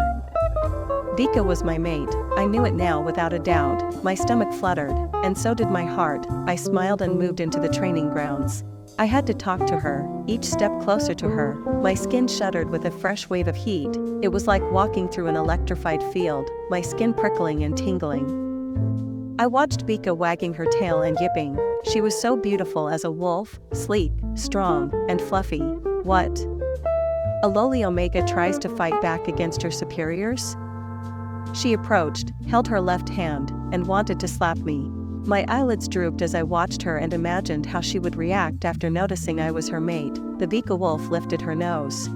Vika was my mate. I knew it now without a doubt. My stomach fluttered, and so did my heart. I smiled and moved into the training grounds. I had to talk to her, each step closer to her. My skin shuddered with a fresh wave of heat. It was like walking through an electrified field, my skin prickling and tingling. I watched Vika wagging her tail and yipping. She was so beautiful as a wolf, sleek, strong, and fluffy. What? A lowly omega tries to fight back against her superiors? She approached, held her left hand, and wanted to slap me. My eyelids drooped as I watched her and imagined how she would react after noticing I was her mate. The Vika wolf lifted her nose.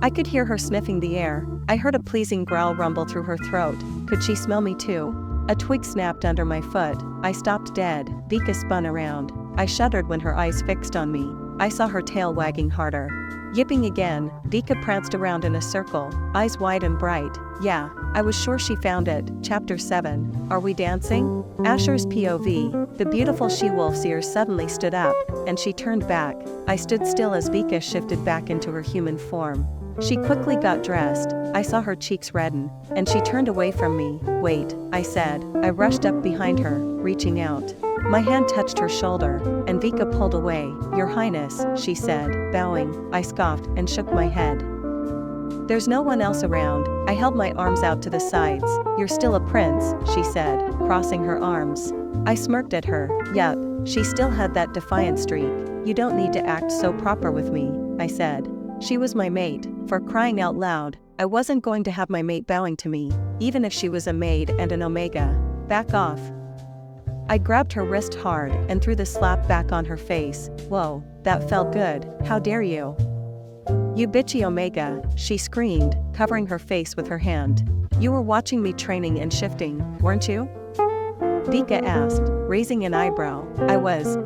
I could hear her sniffing the air. I heard a pleasing growl rumble through her throat. Could she smell me too? A twig snapped under my foot. I stopped dead. Vika spun around. I shuddered when her eyes fixed on me. I saw her tail wagging harder. Yipping again, Vika pranced around in a circle, eyes wide and bright. Yeah, I was sure she found it. Chapter 7. Are we dancing? Asher's POV. The beautiful she-wolf's ears suddenly stood up, and she turned back. I stood still as Vika shifted back into her human form. She quickly got dressed. I saw her cheeks redden, and she turned away from me. Wait, I said. I rushed up behind her, reaching out. My hand touched her shoulder, and Vika pulled away. Your Highness, she said, bowing. I scoffed and shook my head. There's no one else around. I held my arms out to the sides. You're still a prince, she said, crossing her arms. I smirked at her. Yup, she still had that defiant streak. You don't need to act so proper with me, I said. She was my mate, for crying out loud. I wasn't going to have my mate bowing to me, even if she was a maid and an omega. Back off. I grabbed her wrist hard and threw the slap back on her face. Whoa, that felt good. How dare you? You bitchy omega, she screamed, covering her face with her hand. You were watching me training and shifting, weren't you? Vika asked, raising an eyebrow.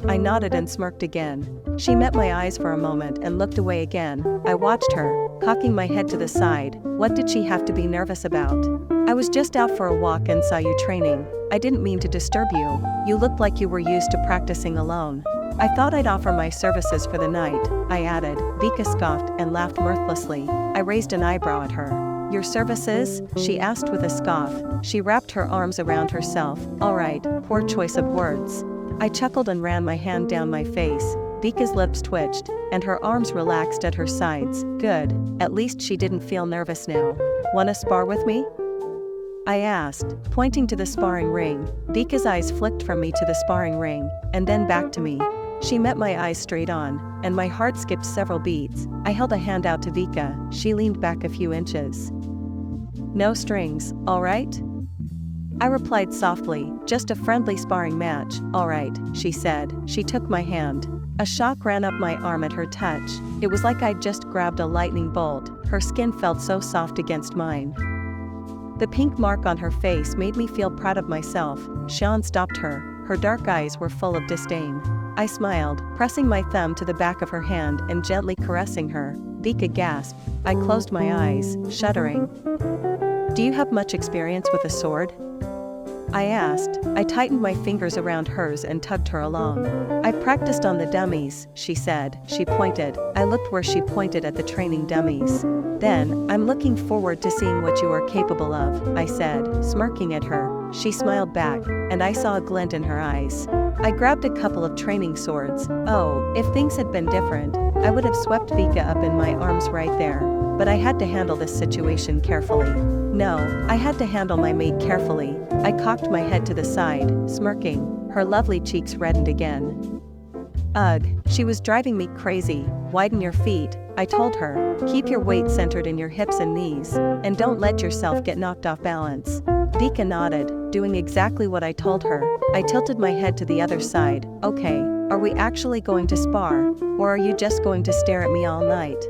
I nodded and smirked again. She met my eyes for a moment and looked away again. I watched her, cocking my head to the side. What did she have to be nervous about? I was just out for a walk and saw you training. I didn't mean to disturb you. You looked like you were used to practicing alone. I thought I'd offer my services for the night, I added. Vika scoffed and laughed mirthlessly. I raised an eyebrow at her. Your services? She asked with a scoff. She wrapped her arms around herself. All right, poor choice of words. I chuckled and ran my hand down my face. Vika's lips twitched, and her arms relaxed at her sides. Good, at least she didn't feel nervous now. Wanna spar with me? I asked, pointing to the sparring ring. Vika's eyes flicked from me to the sparring ring, and then back to me. She met my eyes straight on, and my heart skipped several beats. I held a hand out to Vika. She leaned back a few inches. No strings, all right? I replied softly, just a friendly sparring match. All right, she said. She took my hand. A shock ran up my arm at her touch. It was like I'd just grabbed a lightning bolt. Her skin felt so soft against mine. The pink mark on her face made me feel proud of myself. Sean stopped her. Her dark eyes were full of disdain. I smiled, pressing my thumb to the back of her hand and gently caressing her. Vika gasped. I closed my eyes, shuddering. Do you have much experience with a sword? I asked. I tightened my fingers around hers and tugged her along. I practiced on the dummies, she said. She pointed. I looked where she pointed at the training dummies. Then, I'm looking forward to seeing what you are capable of, I said, smirking at her. She smiled back, and I saw a glint in her eyes. I grabbed a couple of training swords. Oh, if things had been different, I would have swept Vika up in my arms right there. But I had to handle this situation carefully. No, I had to handle my mate carefully. I cocked my head to the side, smirking. Her lovely cheeks reddened again. Ugh, she was driving me crazy. Widen your feet, I told her. Keep your weight centered in your hips and knees, and don't let yourself get knocked off balance. Vika nodded, doing exactly what I told her. I tilted my head to the other side. Okay, are we actually going to spar, or are you just going to stare at me all night?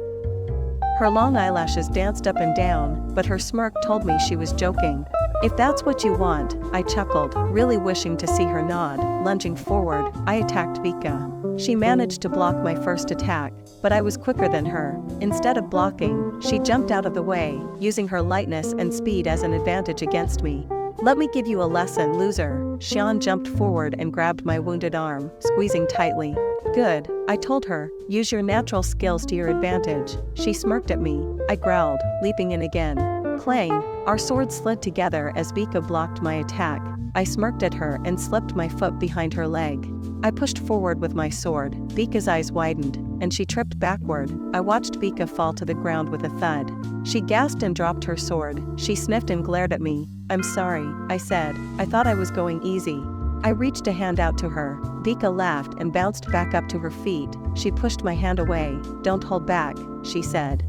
Her long eyelashes danced up and down, but her smirk told me she was joking. If that's what you want, I chuckled, really wishing to see her nod. Lunging forward, I attacked Vika. She managed to block my first attack, but I was quicker than her. Instead of blocking, she jumped out of the way, using her lightness and speed as an advantage against me. Let me give you a lesson, loser. Sean jumped forward and grabbed my wounded arm, squeezing tightly. Good, I told her. Use your natural skills to your advantage. She smirked at me. I growled, leaping in again. Clang, our swords slid together as Vika blocked my attack. I smirked at her and slipped my foot behind her leg. I pushed forward with my sword. Vika's eyes widened, and she tripped backward. I watched Vika fall to the ground with a thud. She gasped and dropped her sword. She sniffed and glared at me. I'm sorry, I said. I thought I was going easy. I reached a hand out to her. Vika laughed and bounced back up to her feet. She pushed my hand away. Don't hold back, she said.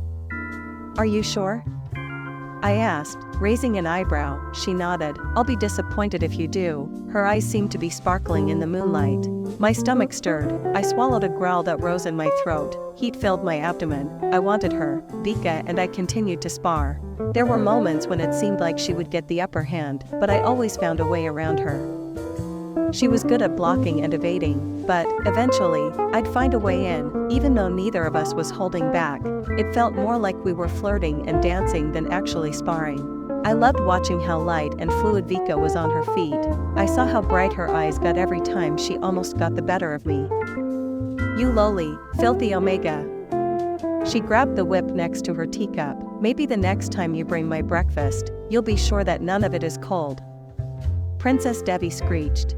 Are you sure? I asked, raising an eyebrow. She nodded. I'll be disappointed if you do. Her eyes seemed to be sparkling in the moonlight. My stomach stirred. I swallowed a growl that rose in my throat. Heat filled my abdomen. I wanted her, Vika, and I continued to spar. There were moments when it seemed like she would get the upper hand, but I always found a way around her. She was good at blocking and evading, but, eventually, I'd find a way in, even though neither of us was holding back. It felt more like we were flirting and dancing than actually sparring. I loved watching how light and fluid Vika was on her feet. I saw how bright her eyes got every time she almost got the better of me. "You lowly, filthy omega." She grabbed the whip next to her teacup. "Maybe the next time you bring my breakfast, you'll be sure that none of it is cold." Princess Devi screeched.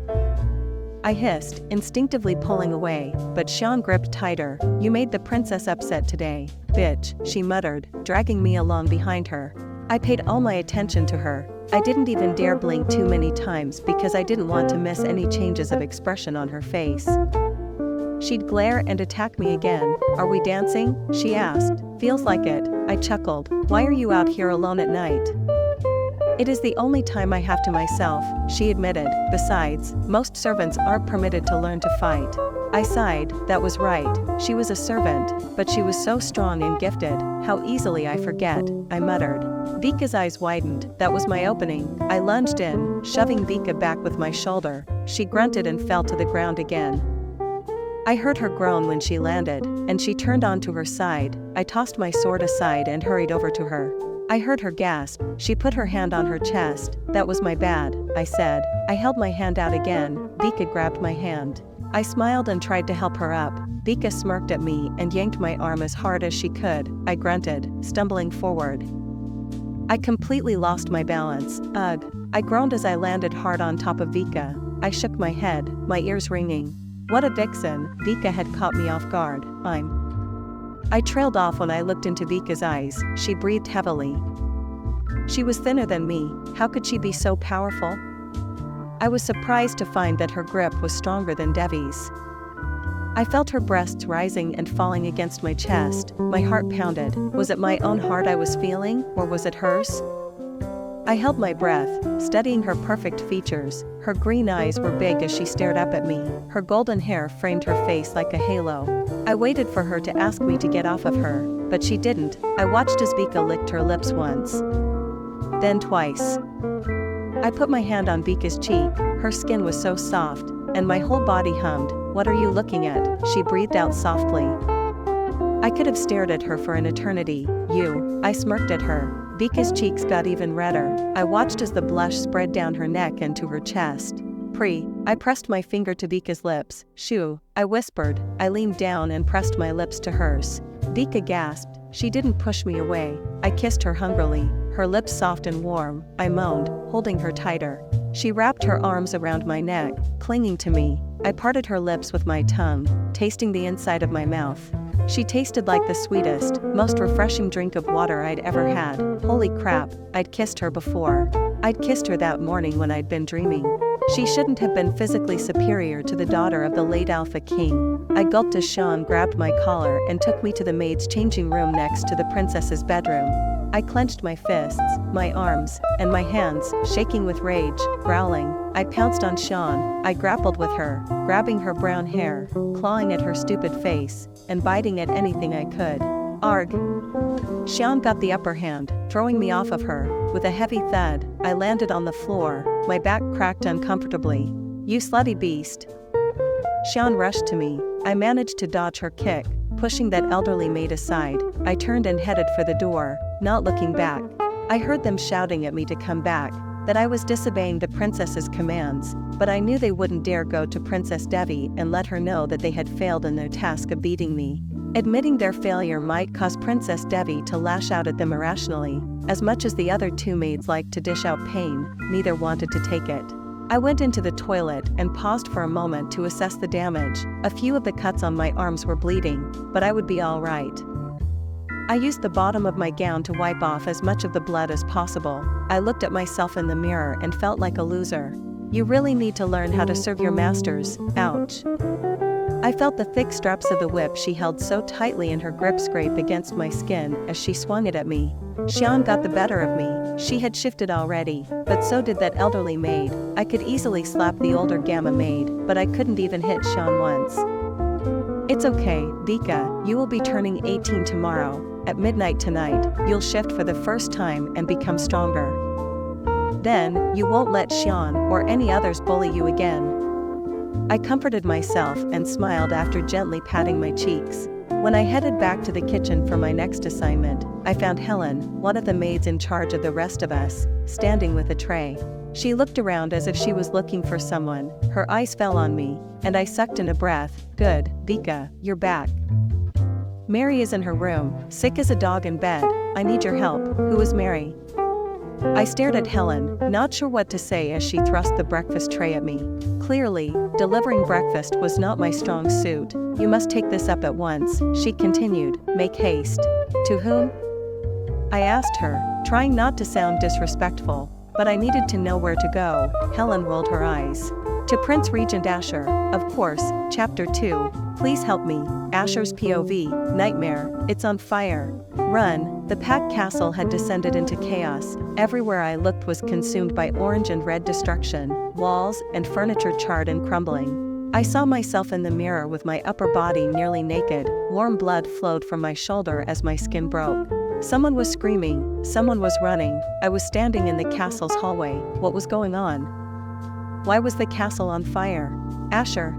I hissed, instinctively pulling away, but Sean gripped tighter. "You made the princess upset today, bitch," she muttered, dragging me along behind her. I paid all my attention to her. I didn't even dare blink too many times because I didn't want to miss any changes of expression on her face. She'd glare and attack me again. "Are we dancing?" she asked. "Feels like it," I chuckled. "Why are you out here alone at night?" "It is the only time I have to myself," she admitted. "Besides, most servants aren't permitted to learn to fight." I sighed. That was right. She was a servant, but she was so strong and gifted. "How easily I forget," I muttered. Vika's eyes widened. That was my opening. I lunged in, shoving Vika back with my shoulder. She grunted and fell to the ground again. I heard her groan when she landed, and she turned onto her side. I tossed my sword aside and hurried over to her. I heard her gasp. She put her hand on her chest. "That was my bad," I said. I held my hand out again. Vika grabbed my hand. I smiled and tried to help her up. Vika smirked at me and yanked my arm as hard as she could. I grunted, stumbling forward. I completely lost my balance. Ugh. I groaned as I landed hard on top of Vika. I shook my head, my ears ringing. What a vixen. Vika had caught me off guard. I trailed off when I looked into Vika's eyes. She breathed heavily. She was thinner than me. How could she be so powerful? I was surprised to find that her grip was stronger than Devi's. I felt her breasts rising and falling against my chest. My heart pounded. Was it my own heart I was feeling, or was it hers? I held my breath, studying her perfect features. Her green eyes were big as she stared up at me. Her golden hair framed her face like a halo. I waited for her to ask me to get off of her, but she didn't. I watched as Vika licked her lips once. Then twice. I put my hand on Vika's cheek. Her skin was so soft, and my whole body hummed. "What are you looking at?" she breathed out softly. I could have stared at her for an eternity. "You." I smirked at her. Vika's cheeks got even redder. I watched as the blush spread down her neck and to her chest. I pressed my finger to Vika's lips. "Shoo," I whispered. I leaned down and pressed my lips to hers. Vika gasped. She didn't push me away. I kissed her hungrily, her lips soft and warm. I moaned, holding her tighter. She wrapped her arms around my neck, clinging to me. I parted her lips with my tongue, tasting the inside of my mouth. She tasted like the sweetest, most refreshing drink of water I'd ever had. Holy crap, I'd kissed her before. I'd kissed her that morning when I'd been dreaming. She shouldn't have been physically superior to the daughter of the late Alpha King. I gulped as Sean grabbed my collar and took me to the maid's changing room next to the princess's bedroom. I clenched my fists, my arms, and my hands, shaking with rage, growling. I pounced on Sean. I grappled with her, grabbing her brown hair, clawing at her stupid face, and biting at anything I could. Arg! Sean got the upper hand, throwing me off of her. With a heavy thud, I landed on the floor. My back cracked uncomfortably. "You slutty beast!" Sean rushed to me. I managed to dodge her kick, pushing that elderly maid aside. I turned and headed for the door, not looking back. I heard them shouting at me to come back, that I was disobeying the princess's commands, but I knew they wouldn't dare go to Princess Devi and let her know that they had failed in their task of beating me. Admitting their failure might cause Princess Devi to lash out at them irrationally. As much as the other two maids liked to dish out pain, neither wanted to take it. I went into the toilet and paused for a moment to assess the damage. A few of the cuts on my arms were bleeding, but I would be all right. I used the bottom of my gown to wipe off as much of the blood as possible. I looked at myself in the mirror and felt like a loser. You really need to learn how to serve your masters. Ouch. I felt the thick straps of the whip she held so tightly in her grip scrape against my skin as she swung it at me. Sean got the better of me. She had shifted already, but so did that elderly maid. I could easily slap the older Gamma maid, but I couldn't even hit Sean once. "It's okay, Vika, you will be turning 18 tomorrow. At midnight tonight, you'll shift for the first time and become stronger. Then, you won't let Sean or any others bully you again." I comforted myself and smiled after gently patting my cheeks. When I headed back to the kitchen for my next assignment, I found Helen, one of the maids in charge of the rest of us, standing with a tray. She looked around as if she was looking for someone. Her eyes fell on me, and I sucked in a breath. Good, Vika, you're back. Mary is in her room, sick as a dog in bed. I need your help. Who is Mary? I stared at Helen, not sure what to say as she thrust the breakfast tray at me. Clearly, delivering breakfast was not my strong suit. You must take this up at once, she continued. Make haste. To whom? I asked her, trying not to sound disrespectful, but I needed to know where to go. Helen rolled her eyes. To Prince Regent Asher, of course, Chapter 2. Please help me. Asher's POV, nightmare, it's on fire. Run. The packed castle had descended into chaos. Everywhere I looked was consumed by orange and red destruction. Walls and furniture charred and crumbling. I saw myself in the mirror with my upper body nearly naked. Warm blood flowed from my shoulder as my skin broke. Someone was screaming, someone was running. I was standing in the castle's hallway. What was going on? Why was the castle on fire? Asher.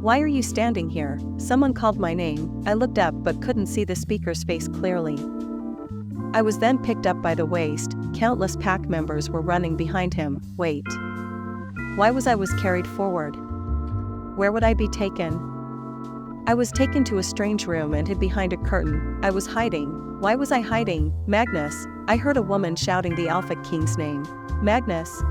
Why are you standing here? Someone called my name. I looked up but couldn't see the speaker's face clearly. I was then picked up by the waist. Countless pack members were running behind him. Wait. Why was I carried forward? Where would I be taken? I was taken to a strange room and hid behind a curtain. I was hiding. Why was I hiding? Magnus. I heard a woman shouting the Alpha King's name. Magnus.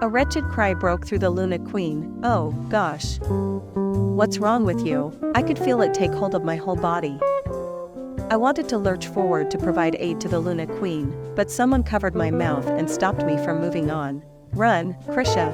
A wretched cry broke through the Luna Queen. Oh, gosh. What's wrong with you? I could feel it take hold of my whole body. I wanted to lurch forward to provide aid to the Luna Queen, but someone covered my mouth and stopped me from moving on. Run, Krisha.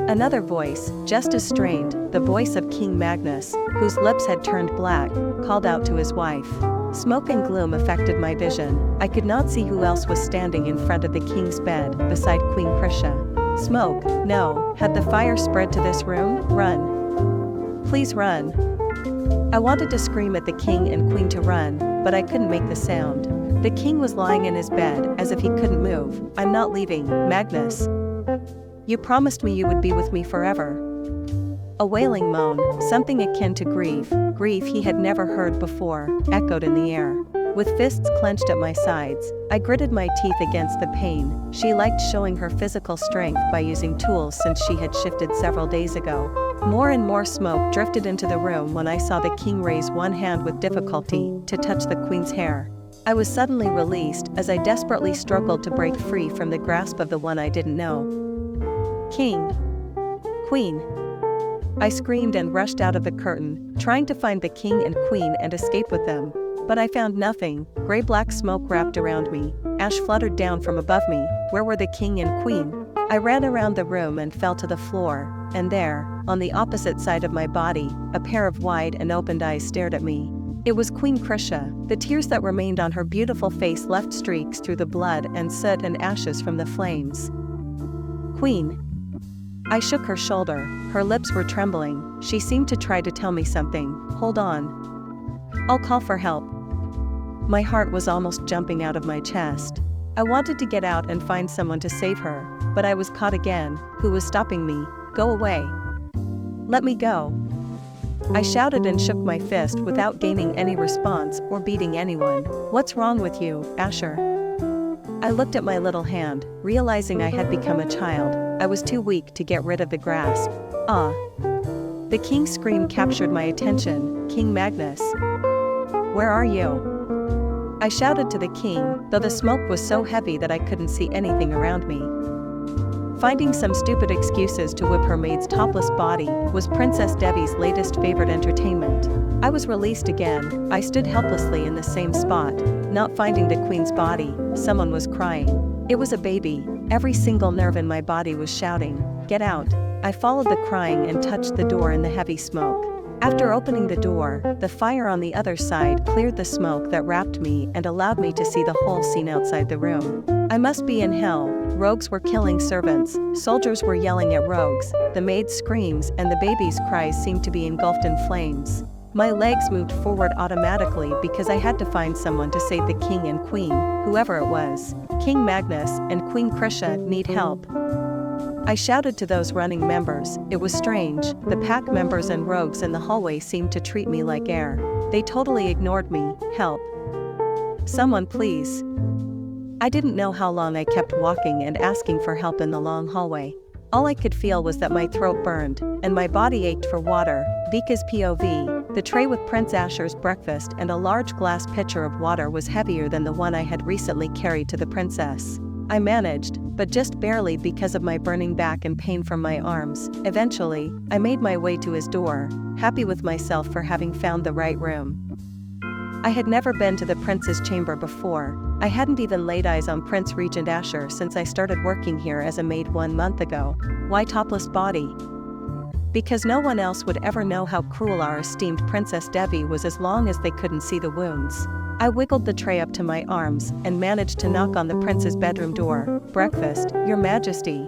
Another voice, just as strained, the voice of King Magnus, whose lips had turned black, called out to his wife. Smoke and gloom affected my vision. I could not see who else was standing in front of the king's bed, beside Queen Krisha. Smoke, no, had the fire spread to this room? Run. Please run. I wanted to scream at the king and queen to run, but I couldn't make the sound. The king was lying in his bed, as if he couldn't move. I'm not leaving, Magnus. You promised me you would be with me forever. A wailing moan, something akin to grief he had never heard before, echoed in the air. With fists clenched at my sides, I gritted my teeth against the pain. She liked showing her physical strength by using tools since she had shifted several days ago. More and more smoke drifted into the room when I saw the king raise one hand with difficulty to touch the queen's hair. I was suddenly released as I desperately struggled to break free from the grasp of the one I didn't know. King. Queen. I screamed and rushed out of the curtain, trying to find the king and queen and escape with them. But I found nothing. Gray-black smoke wrapped around me. Ash fluttered down from above me. Where were the king and queen? I ran around the room and fell to the floor, and there, on the opposite side of my body, a pair of wide and opened eyes stared at me. It was Queen Krisha. The tears that remained on her beautiful face left streaks through the blood and soot and ashes from the flames. Queen. I shook her shoulder. Her lips were trembling. She seemed to try to tell me something. Hold on. I'll call for help. My heart was almost jumping out of my chest. I wanted to get out and find someone to save her, but I was caught again. Who was stopping me? Go away. Let me go. I shouted and shook my fist without gaining any response or beating anyone. What's wrong with you, Asher? I looked at my little hand, realizing I had become a child. I was too weak to get rid of the grasp. Ah. The king's scream captured my attention. King Magnus. Where are you? I shouted to the king, though the smoke was so heavy that I couldn't see anything around me. Finding some stupid excuses to whip her maid's topless body was Princess Devi's latest favorite entertainment. I was released again. I stood helplessly in the same spot, not finding the queen's body. Someone was crying. It was a baby. Every single nerve in my body was shouting, "Get out." I followed the crying and touched the door in the heavy smoke. After opening the door, the fire on the other side cleared the smoke that wrapped me and allowed me to see the whole scene outside the room. I must be in hell. Rogues were killing servants, soldiers were yelling at rogues, the maid's screams and the baby's cries seemed to be engulfed in flames. My legs moved forward automatically because I had to find someone to save the king and queen, whoever it was. King Magnus and Queen Krisha need help. I shouted to those running members. It was strange, the pack members and rogues in the hallway seemed to treat me like air. They totally ignored me. Help. Someone please. I didn't know how long I kept walking and asking for help in the long hallway. All I could feel was that my throat burned, and my body ached for water. Vika's POV, the tray with Prince Asher's breakfast and a large glass pitcher of water was heavier than the one I had recently carried to the princess. I managed, but just barely because of my burning back and pain from my arms. Eventually, I made my way to his door, happy with myself for having found the right room. I had never been to the prince's chamber before. I hadn't even laid eyes on Prince Regent Asher since I started working here as a maid 1 month ago. Why topless body? Because no one else would ever know how cruel our esteemed Princess Devi was as long as they couldn't see the wounds. I wiggled the tray up to my arms and managed to knock on the prince's bedroom door. "Breakfast, Your Majesty."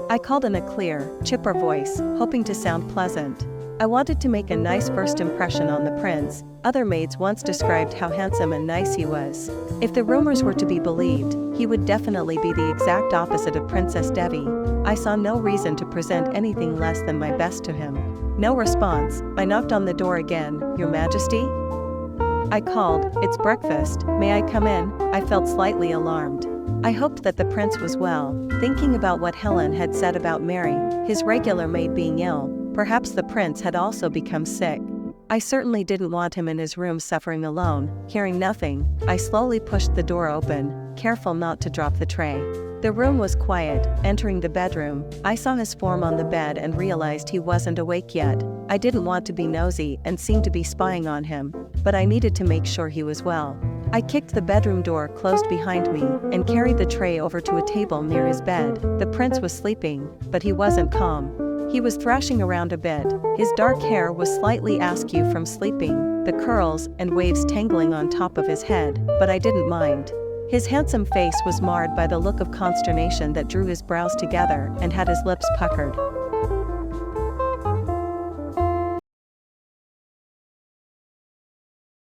I called in a clear, chipper voice, hoping to sound pleasant. I wanted to make a nice first impression on the prince. Other maids once described how handsome and nice he was. If the rumors were to be believed, he would definitely be the exact opposite of Princess Devi. I saw no reason to present anything less than my best to him. No response. I knocked on the door again. "Your Majesty?" I called. "It's breakfast. May I come in?" I felt slightly alarmed. I hoped that the prince was well, thinking about what Helen had said about Mary, his regular maid, being ill. Perhaps the prince had also become sick. I certainly didn't want him in his room suffering alone. Hearing nothing, I slowly pushed the door open, careful not to drop the tray. The room was quiet. Entering the bedroom, I saw his form on the bed and realized he wasn't awake yet. I didn't want to be nosy and seemed to be spying on him, but I needed to make sure he was well. I kicked the bedroom door closed behind me and carried the tray over to a table near his bed. The prince was sleeping, but he wasn't calm. He was thrashing around a bit. His dark hair was slightly askew from sleeping, the curls and waves tangling on top of his head, but I didn't mind. His handsome face was marred by the look of consternation that drew his brows together and had his lips puckered.